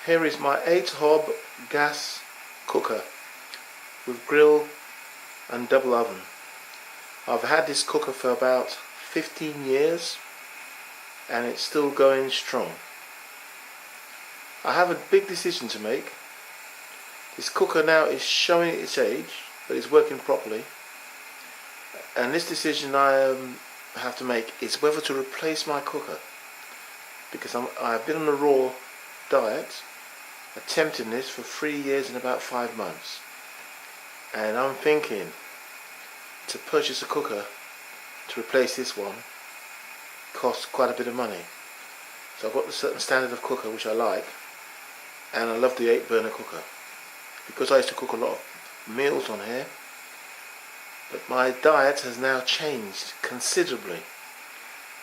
Here is my 8-hob gas cooker with grill and double oven. I've had this cooker for about 15 years and it's still going strong. I have a big decision to make. This cooker now is showing its age, but it's working properly. And this decision I have to make is whether to replace my cooker, because I've been on a raw diet, attempting this for 3 years and about 5 months, and I'm thinking to purchase a cooker to replace this one costs quite a bit of money. So I've got a certain standard of cooker which I like, and I love the 8-burner cooker because I used to cook a lot of meals on here, but my diet has now changed considerably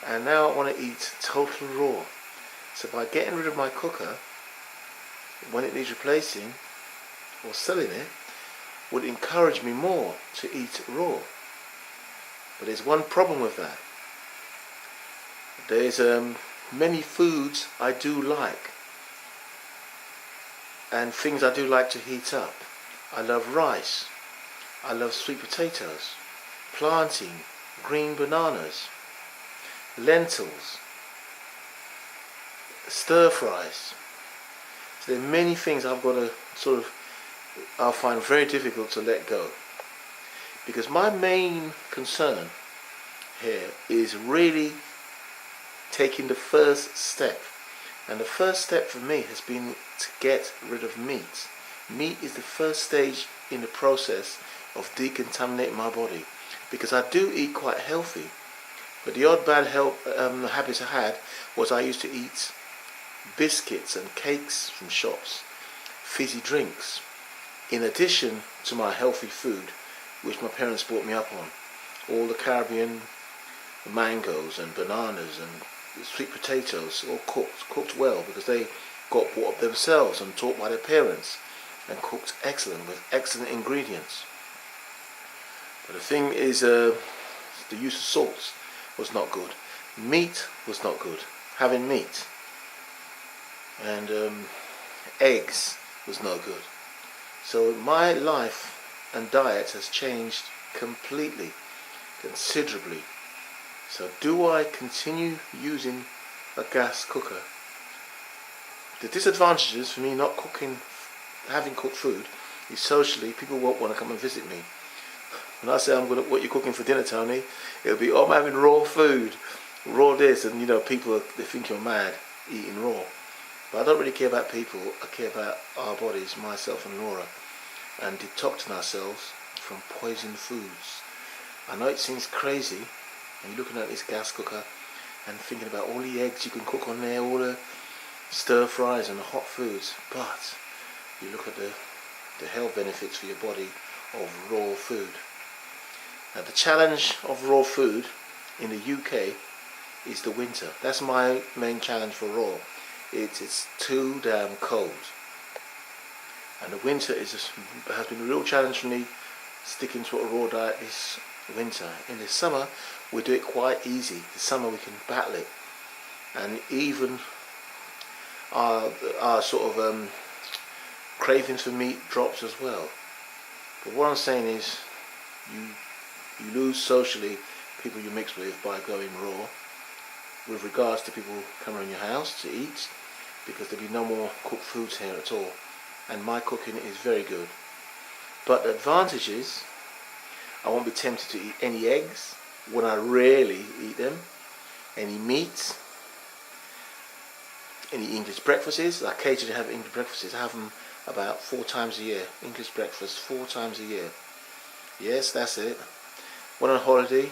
and now I want to eat total raw. So by getting rid of my cooker when it needs replacing or selling it would encourage me more to eat raw. But there's one problem with that. There's many foods I do like and things I do like to heat up. I love rice, I love sweet potatoes, plantain, green bananas, lentils, stir fries. So there are many things I've got to I'll find very difficult to let go, because my main concern here is really taking the first step, and the first step for me has been to get rid of meat. Meat is the first stage in the process of decontaminating my body, because I do eat quite healthy, but the odd bad habits I had was I used to eat biscuits and cakes from shops, fizzy drinks, in addition to my healthy food which my parents brought me up on. All the Caribbean mangoes and bananas and sweet potatoes, all cooked well, because they got brought up themselves and taught by their parents and cooked excellent with excellent ingredients. But the thing is, the use of salts was not good. Meat was not good. Having meat and eggs was no good. So my life and diet has changed completely, considerably. So do I continue using a gas cooker? The disadvantages for me not having cooked food is socially, people won't want to come and visit me. When I say what you're cooking for dinner, Tony, it'll be, oh, I'm having raw food, raw this, and people, they think you're mad eating raw. But I don't really care about people, I care about our bodies, myself and Laura, and detoxing ourselves from poisoned foods. I know it seems crazy, and you're looking at this gas cooker and thinking about all the eggs you can cook on there, all the stir fries and the hot foods, but you look at the health benefits for your body of raw food. Now the challenge of raw food in the UK is the winter. That's my main challenge for raw. It's too damn cold, and the winter has been a real challenge for me, sticking to a raw diet this winter. In the summer we do it quite easy. The summer we can battle it, and even our cravings for meat drops as well. But what I'm saying is, you lose socially people you mix with by going raw, with regards to people coming in your house to eat, because there'll be no more cooked foods here at all, and my cooking is very good. But the advantage is I won't be tempted to eat any eggs when I rarely eat them, any meat, any English breakfasts. I occasionally have English breakfasts. I have them about 4 times a year. English breakfast 4 times a year. Yes, that's it. Went on holiday.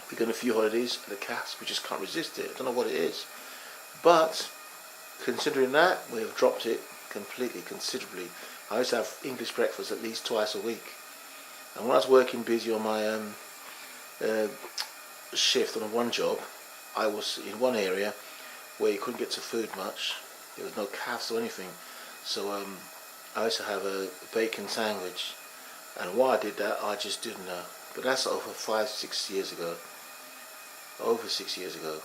We've done a few holidays at the Casks. We just can't resist it. I don't know what it is. But considering that, we have dropped it completely, considerably. I used to have English breakfast at least twice a week. And when I was working busy on my shift on one job, I was in one area where you couldn't get to food much. There was no cafes or anything. So I used to have a bacon sandwich. And why I did that, I just didn't know. But that's over 5-6 years ago. Over 6 years ago.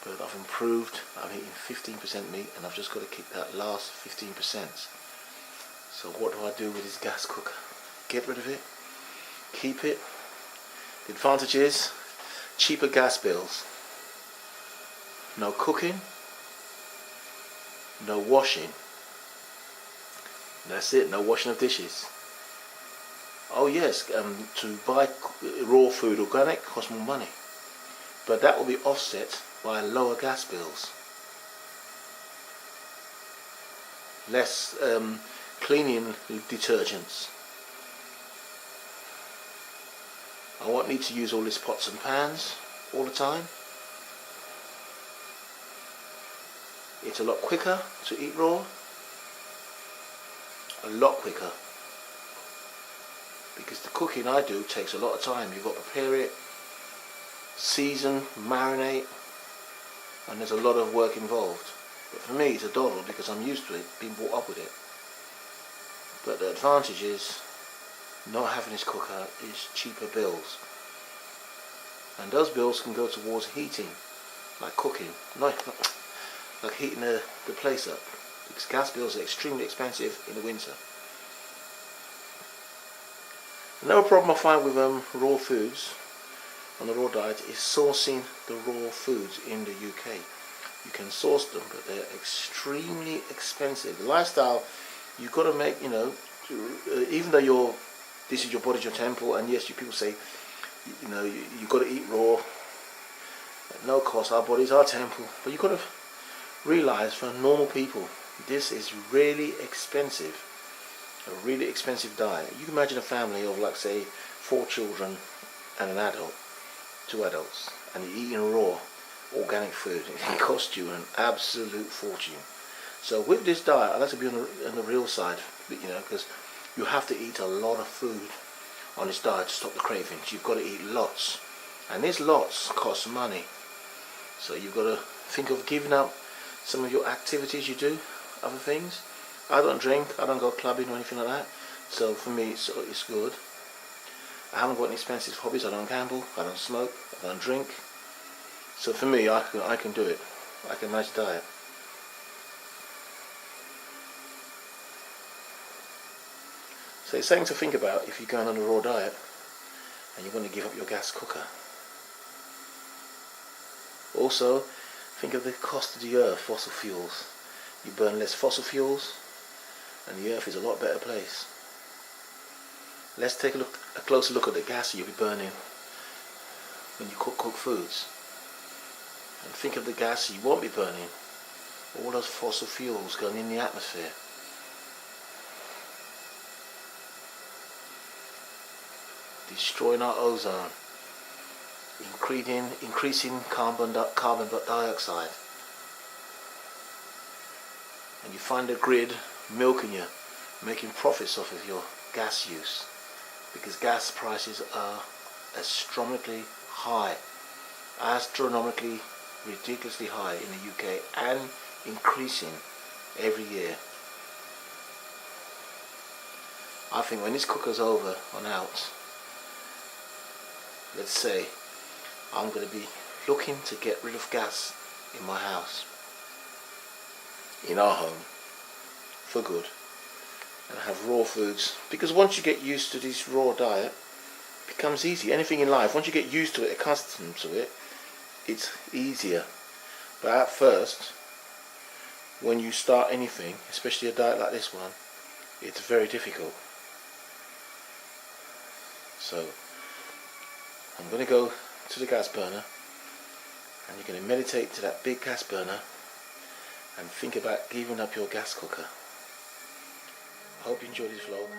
But I've improved. I'm eating 15% meat, and I've just got to keep that last 15%. So what do I do with this gas cooker? Get rid of it? Keep it? The advantage is cheaper gas bills. No cooking. No washing. That's it. No washing of dishes. Oh yes, to buy raw food, organic, costs more money. But that will be offset by lower gas bills. Less cleaning detergents. I won't need to use all these pots and pans all the time. It's a lot quicker to eat raw. A lot quicker. Because the cooking I do takes a lot of time. You've got to prepare it, season, marinate, and there's a lot of work involved. But for me it's a doddle because I'm used to it, being brought up with it. But the advantage is not having this cooker is cheaper bills. And those bills can go towards heating, like cooking, not like heating the place up. Because gas bills are extremely expensive in the winter. Another problem I find with raw foods on the raw diet is sourcing the raw foods in the UK. You can source them, but they're extremely expensive. The lifestyle you've got to make, even though this is your body's your temple, and yes, you people say, you've got to eat raw at no cost. Our body's our temple, but you've got to realize for normal people, this is really expensive. A really expensive diet. You can imagine a family of, like, say, 4 children and an adult, 2 adults, and you're eating raw organic food. It can cost you an absolute fortune. So with this diet, I like to be on the real side, because you have to eat a lot of food on this diet to stop the cravings. You've got to eat lots, and this lots costs money. So you've got to think of giving up some of your activities you do, other things. I don't drink, I don't go clubbing or anything like that, so for me it's good. I haven't got any expensive hobbies. I don't gamble, I don't smoke, I don't drink. So for me, I can do it. I can manage the diet. So it's something to think about if you're going on a raw diet and you want to give up your gas cooker. Also, think of the cost of the earth, fossil fuels. You burn less fossil fuels, and the earth is a lot better place. Let's take a closer look at the gas you'll be burning when you cook foods. And think of the gas you won't be burning. All those fossil fuels going in the atmosphere. Destroying our ozone. Increasing carbon dioxide. And you find the grid milking you, making profits off of your gas use, because gas prices are astronomically high, ridiculously high in the UK, and increasing every year. I think when this cooker's over and out, let's say I'm going to be looking to get rid of gas in my house, in our home, for good, and have raw foods. Because once you get used to this raw diet, it becomes easy. Anything in life, once you get used to it, accustomed to it, it's easier. But at first, when you start anything, especially a diet like this one, it's very difficult. So I'm going to go to the gas burner, and you're going to meditate to that big gas burner and think about giving up your gas cooker. Hope you enjoyed this vlog.